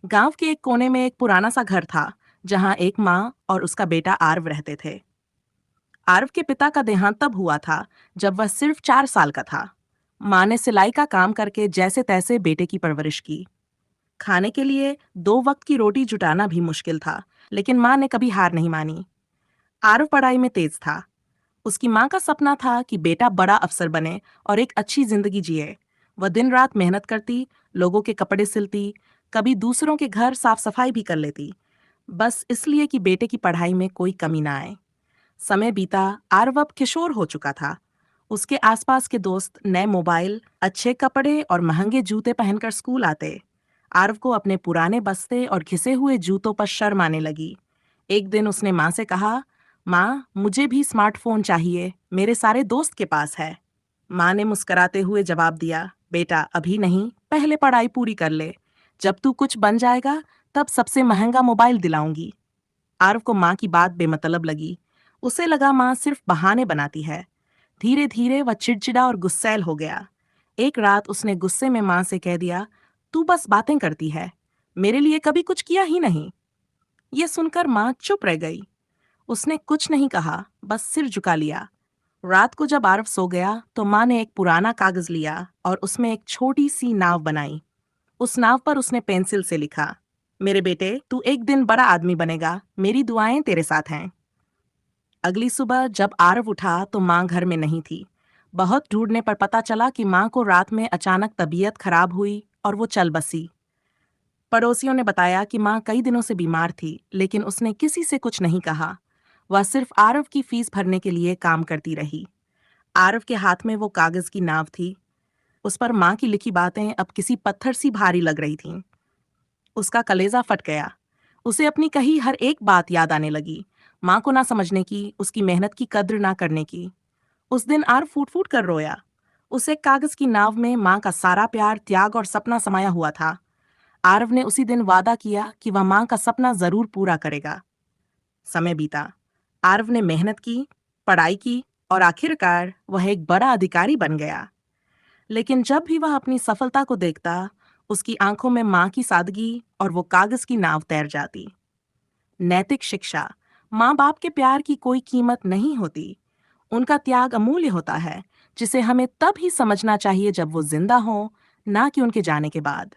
गांव के एक कोने में एक पुराना सा घर था, जहां एक माँ और उसका बेटा आरव रहते थे। आरव के पिता का देहांत तब हुआ था जब वह सिर्फ 4 साल का था। माँ ने सिलाई का काम करके जैसे तैसे बेटे की परवरिश की। खाने के लिए 2 वक्त की रोटी जुटाना भी मुश्किल था, लेकिन माँ ने कभी हार नहीं मानी। आरव पढ़ाई में तेज था। उसकी माँ का सपना था कि बेटा बड़ा अफसर बने और एक अच्छी जिंदगी जिए। वह दिन रात मेहनत करती, लोगों के कपड़े सिलती, कभी दूसरों के घर साफ सफाई भी कर लेती, बस इसलिए कि बेटे की पढ़ाई में कोई कमी ना आए। समय बीता, आरव अब किशोर हो चुका था। उसके आसपास के दोस्त नए मोबाइल, अच्छे कपड़े और महंगे जूते पहनकर स्कूल आते। आरव को अपने पुराने बस्ते और घिसे हुए जूतों पर शर्म आने लगी। एक दिन उसने माँ से कहा, माँ, मुझे भी स्मार्टफोन चाहिए, मेरे सारे दोस्त के पास है। माँ ने मुस्कुराते हुए जवाब दिया, बेटा अभी नहीं, पहले पढ़ाई पूरी कर ले। जब तू कुछ बन जाएगा, तब सबसे महंगा मोबाइल दिलाऊंगी। आरव को माँ की बात बेमतलब लगी। उसे लगा माँ सिर्फ बहाने बनाती है। धीरे धीरे वह चिड़चिड़ा और गुस्सैल हो गया। एक रात उसने गुस्से में माँ से कह दिया, तू बस बातें करती है, मेरे लिए कभी कुछ किया ही नहीं। ये सुनकर माँ चुप रह गई। उसने कुछ नहीं कहा, बस सिर झुका लिया। रात को जब आरव सो गया तो माँ ने एक पुराना कागज लिया और उसमें एक छोटी सी नाव बनाई। उस नाव पर उसने पेंसिल से लिखा, मेरे बेटे, तू एक दिन बड़ा आदमी बनेगा, मेरी दुआएं तेरे साथ हैं। अगली सुबह जब आरव उठा तो माँ घर में नहीं थी। बहुत ढूंढने पर पता चला कि माँ को रात में अचानक तबीयत खराब हुई और वो चल बसी। पड़ोसियों ने बताया कि माँ कई दिनों से बीमार थी, लेकिन उसने किसी से कुछ नहीं कहा। वह सिर्फ आरव की फीस भरने के लिए काम करती रही। आरव के हाथ में वो कागज की नाव थी। उस पर माँ की लिखी बातें अब किसी पत्थर सी भारी लग रही थीं। उसका कलेजा फट गया। उसे अपनी कही हर एक बात याद आने लगी। माँ को ना समझने की, उसकी मेहनत की कद्र ना करने की। उस दिन आरव फूट फूट कर रोया। उसे कागज की नाव में माँ का सारा प्यार, त्याग और सपना समाया हुआ था। आरव ने उसी दिन वादा किया कि वह माँ का सपना जरूर पूरा करेगा। समय बीता। आरव ने मेहनत की, पढ़ाई की और आखिरकार वह एक बड़ा अधिकारी बन गया। लेकिन जब भी वह अपनी सफलता को देखता, उसकी आंखों में माँ की सादगी और वो कागज की नाव तैर जाती। नैतिक शिक्षा। माँ बाप के प्यार की कोई कीमत नहीं होती। उनका त्याग अमूल्य होता है, जिसे हमें तब ही समझना चाहिए जब वो जिंदा हो, ना कि उनके जाने के बाद।